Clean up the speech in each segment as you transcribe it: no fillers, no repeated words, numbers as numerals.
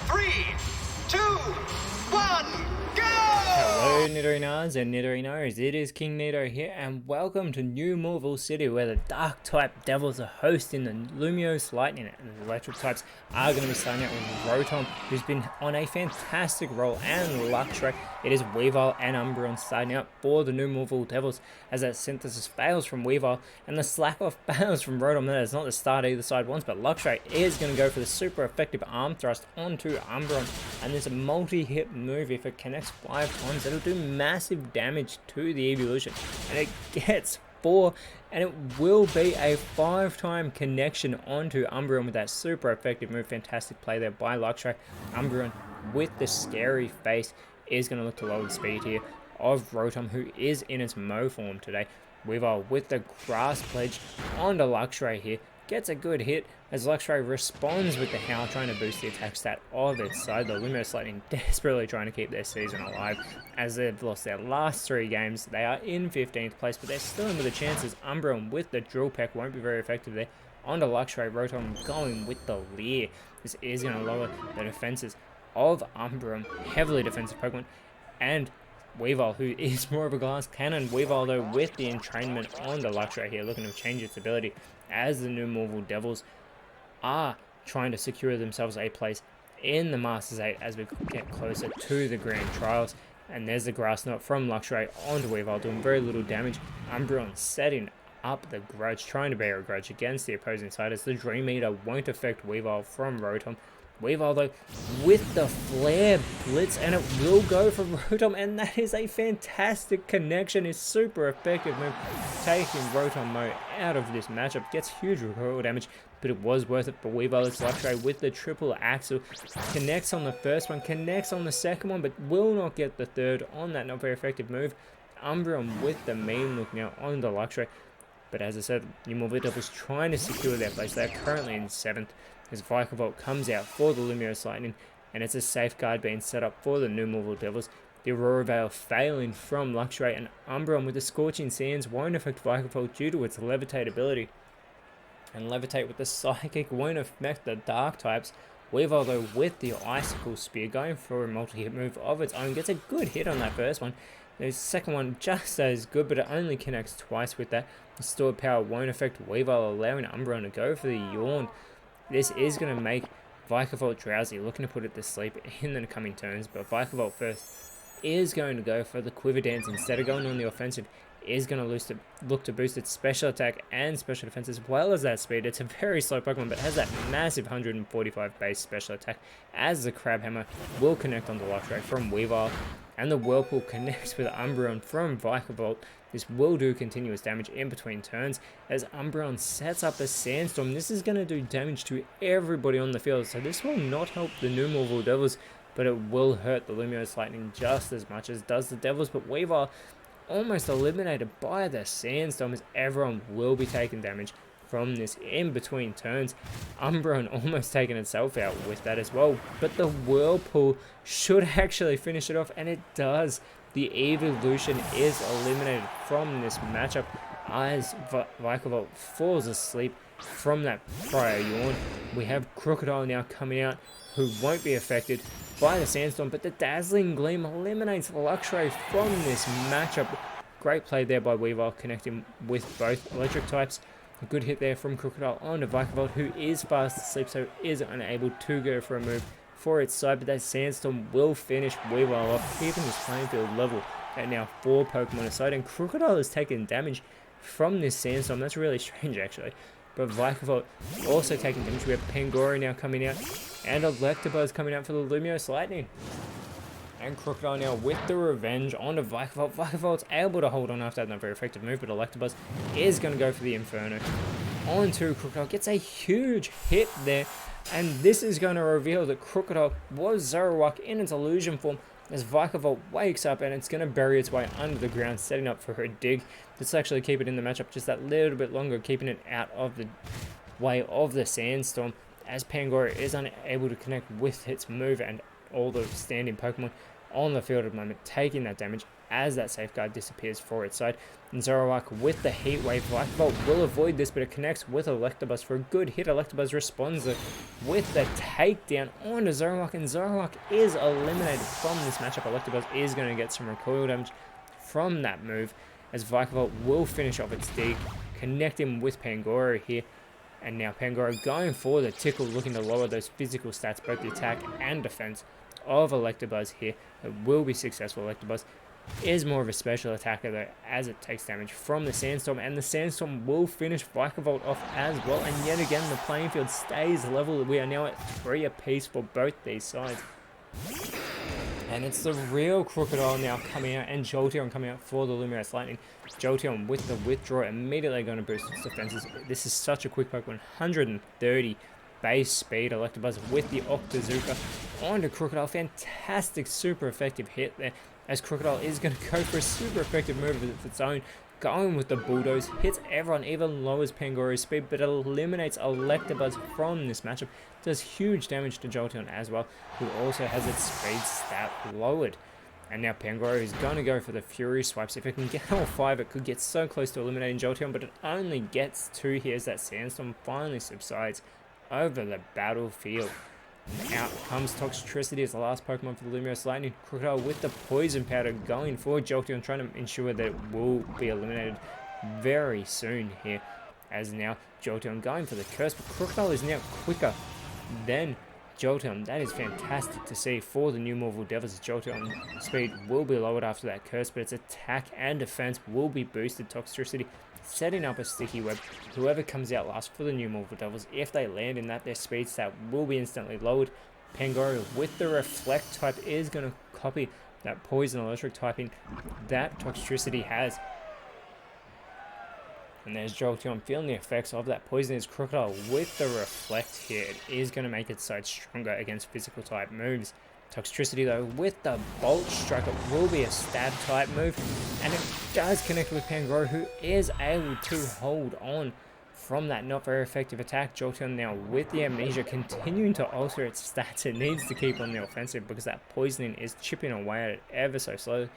3, 2, 1, go! Hello Nidorinas and Nidorinos, it is KingNido here and welcome to New Morval City where the Dark type Devils are hosting the Lumiose Lightning and the Electric types are going to be starting out with Rotom, who's been on a fantastic roll, and Luxray. It is Weavile and Umbreon starting out for the New Morval Devils as that Synthesis fails from Weavile and the Slack Off fails from Rotom. That is not the start either side wants, but Luxray is going to go for the super effective Arm Thrust onto Umbreon, and this multi-hit move, if it connects 5 times, it'll do massive damage to the evolution, and it gets 4, and it will be a 5-time connection onto Umbreon with that super effective move. Fantastic play there by Luxray. Umbreon with the scary face is going to look to lower the speed here of Rotom, who is in its Mo form today. Weavile with the Grass Pledge onto Luxray here. Gets a good hit as Luxray responds with the Howl, trying to boost the attack stat of its side. The Lumiose Lightning desperately trying to keep their season alive as they've lost their last 3 games. They are in 15th place, but they're still in with the chances. Umbreon with the Drill Peck won't be very effective there. Onto Luxray, Rotom going with the Leer. This is going to lower the defenses of Umbreon, heavily defensive Pokemon, and Weavile, who is more of a glass cannon. Weavile, though, with the entrainment on the Luxray here, looking to change its ability as the New Morval Devils are trying to secure themselves a place in the Masters 8 as we get closer to the Grand Trials. And there's the Grass Knot from Luxray onto Weavile, doing very little damage. Umbreon setting up the Grudge, trying to bear a grudge against the opposing side as the Dream Eater won't affect Weavile from Rotom. Weavile, though, with the Flare Blitz, and it will go for Rotom, and that is a fantastic connection. It's super effective move, taking Rotom Mo out of this matchup. Gets huge recoil damage, but it was worth it for Weavile. It's Luxray with the triple axle, connects on the first one, connects on the second one, but will not get the third on that not very effective move. Umbreon with the mean look now on the Luxray. But as I said, New Morval Devils trying to secure their place. They're currently in 7th as Vikavolt comes out for the Lumiose Lightning, and it's a safeguard being set up for the New Morval Devils. The Aurora Veil failing from Luxray, and Umbreon with the Scorching Sands won't affect Vikavolt due to its Levitate ability. And Levitate with the Psychic won't affect the Dark types. Weavile, though, with the Icicle Spear going for a multi-hit move of its own, gets a good hit on that first one. The second one just as good, but it only connects twice with that. The Stored Power won't affect Weavile, allowing Umbreon to go for the Yawn. This is going to make Vikavolt drowsy, looking to put it to sleep in the coming turns, but Vikavolt first is going to go for the Quiver Dance instead of going on the offensive. Is going to look to boost its special attack and special defense as well as that speed. It's a very slow Pokemon, but has that massive 145 base special attack as the Crab Hammer will connect onto Luxray from Weavile, and the Whirlpool connects with Umbreon from Vikavolt. This will do continuous damage in between turns as Umbreon sets up a Sandstorm. This is going to do damage to everybody on the field, so this will not help the New Morval Devils, but it will hurt the Lumiose Lightning just as much as does the Devils. But Weavile almost eliminated by the Sandstorm as everyone will be taking damage from this in between turns. Umbreon almost taking itself out with that as well, but the Whirlpool should actually finish it off, and it does. The Evolution is eliminated from this matchup as Vikavolt falls asleep from that prior Yawn. We have Crocodile now coming out, who won't be affected by the Sandstorm, but the Dazzling Gleam eliminates Luxray from this matchup. Great play there by Weavile, connecting with both electric types. A good hit there from Crocodile onto Vikavolt, who is fast asleep, so is unable to go for a move for its side, but that Sandstorm will finish Weavile off, keeping this playing field level at now 4 Pokemon aside, and Crocodile is taking damage from this Sandstorm. That's really strange, actually. But Vikavolt also taking damage. We have Pangoro now coming out, and Electabuzz coming out for the Lumiose Lightning. And Crocodile now with the Revenge onto Vikavolt. Vikavolt's able to hold on after that not very effective move, but Electabuzz is going to go for the Inferno onto Crocodile. Gets a huge hit there, and this is going to reveal that Crocodile was Zoroark in its illusion form as Vikavolt wakes up, and it's going to bury its way under the ground, setting up for a dig. Let's actually keep it in the matchup just that little bit longer, keeping it out of the way of the Sandstorm, as Pangoro is unable to connect with its move and all the standing Pokemon on the field at the moment, taking that damage as that safeguard disappears for its side. And Zoroark with the Heat Wave. Vikavolt will avoid this, but it connects with Electabuzz for a good hit. Electabuzz responds with the takedown onto Zoroark, and Zoroark is eliminated from this matchup. Electabuzz is going to get some recoil damage from that move, as Vikavolt will finish off its dig, connecting with Pangoro here. And now Pangoro going for the tickle, looking to lower those physical stats, both the attack and defense of Electabuzz here. It will be successful. Electabuzz is more of a special attacker though, as it takes damage from the Sandstorm, and the Sandstorm will finish Vikavolt off as well. And yet again, the playing field stays level. We are now at 3 apiece for both these sides. And it's the real Crocodile now coming out, and Jolteon coming out for the Lumiose Lightning. Jolteon with the withdraw, immediately going to boost its defenses. This is such a quick poke, 130 base speed. Electabuzz with the Octazooka onto Crocodile. Fantastic, super effective hit there, as Crocodile is going to go for a super effective move of its own. Going with the Bulldoze, hits everyone, even lowers Pangoro's speed, but eliminates Electabuzz from this matchup. Does huge damage to Jolteon as well, who also has its speed stat lowered. And now Pangoro is going to go for the Fury Swipes. If it can get all 5, it could get so close to eliminating Jolteon, but it only gets 2 here as that Sandstorm finally subsides over the battlefield. And out comes Toxtricity as the last Pokemon for the Lumiose Lightning. Crocodile with the Poison Powder going for Jolteon, trying to ensure that it will be eliminated very soon here. As now Jolteon going for the Curse, but Crocodile is now quicker than Jolteon. That is fantastic to see for the new Morphle Devils. Jolteon speed will be lowered after that Curse, but its attack and defense will be boosted. Toxtricity setting up a sticky web. Whoever comes out last for the new Morphle Devils, if they land in that, their speed stat will be instantly lowered. Pangoro with the Reflect type is going to copy that Poison Electric typing that Toxtricity has. And there's Jolteon feeling the effects of that poison. Is Crocodile with the Reflect here. It is going to make its side stronger against physical type moves. Toxtricity though with the Bolt Strike, it will be a stab type move, and it does connect with Pangoro, who is able to hold on from that not very effective attack. Jolteon now with the Amnesia continuing to alter its stats. It needs to keep on the offensive because that poisoning is chipping away at it ever so slowly.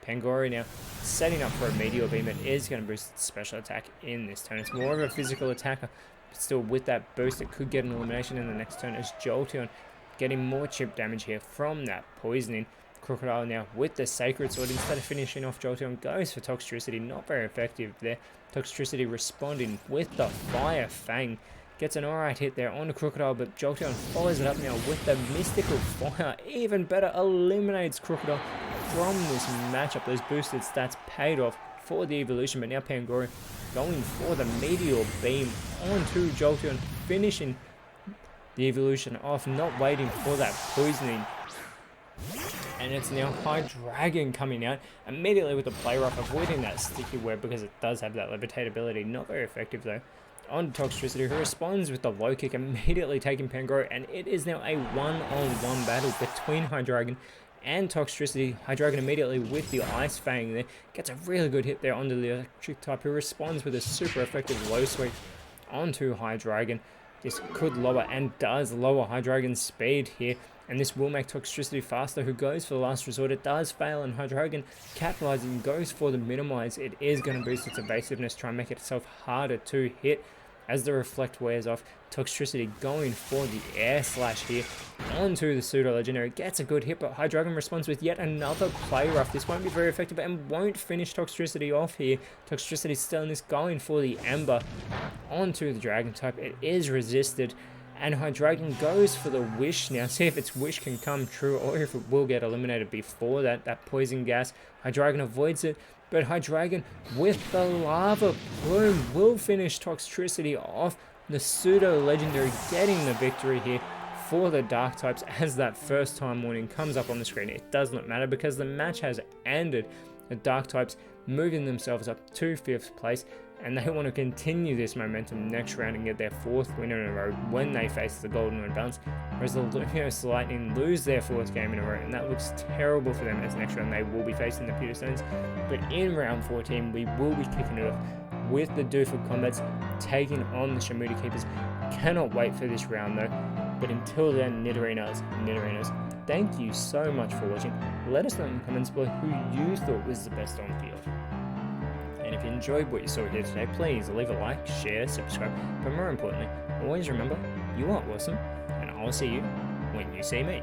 Pangoro now setting up for a Meteor Beam. It is going to boost its special attack in this turn. It's more of a physical attacker, but still with that boost it could get an elimination in the next turn, as Jolteon getting more chip damage here from that poisoning. Crocodile now with the Sacred Sword, instead of finishing off Jolteon, goes for Toxtricity. Not very effective there. Toxtricity responding with the Fire Fang. Gets an alright hit there on the Crocodile, but Jolteon follows it up now with the Mystical Fire. Even better, eliminates Crocodile from this matchup. Those boosted stats paid off for the evolution, but now Pangoro going for the Meteor Beam onto Jolteon, finishing the evolution off, not waiting for that poisoning. And it's now Hydreigon coming out immediately with the Play Rough, avoiding that sticky web because it does have that levitate ability. Not very effective though. On Toxtricity, who responds with the Low Kick, immediately taking Pangoro, and it is now a one-on-one battle between Hydreigon and Toxtricity. Hydreigon immediately with the Ice Fang there, gets a really good hit there onto the Electric type, who responds with a super effective Low Sweep onto Hydreigon. This could lower, and does lower, Hydreigon's speed here, and this will make Toxtricity faster, who goes for the Last Resort. It does fail, and Hydreigon capitalizing, goes for the Minimize. It is going to boost its evasiveness, try and make itself harder to hit. As the Reflect wears off, Toxtricity going for the Air Slash here onto the Pseudo Legendary. Gets a good hit, but Hydreigon responds with yet another Play Rough. This won't be very effective and won't finish Toxtricity off here. Toxtricity still in this, going for the Ember onto the Dragon type. It is resisted, and Hydreigon goes for the Wish now. See if its Wish can come true, or if it will get eliminated before that Poison Gas. Hydreigon avoids it, but Hydreigon with the Lava Plume will finish Toxtricity off. The Pseudo Legendary getting the victory here for the Dark types, as that first time warning comes up on the screen. It does not matter because the match has ended. The Dark types moving themselves up to 5th place, and they want to continue this momentum next round and get their 4th win in a row when they face the Golden Red Balance, whereas the Lumiose Lightning lose their 4th game in a row, and that looks terrible for them, as next round they will be facing the Pewter Stones. But in round 14 we will be kicking it off with the Dooford Combats taking on the Shamuta Keepers. Cannot wait for this round though, but until then, Nidorinos, thank you so much for watching. Let us know in the comments below who you thought was the best on field. And if you enjoyed what you saw here today, please leave a like, share, subscribe, but more importantly, always remember, you are awesome, and I'll see you when you see me.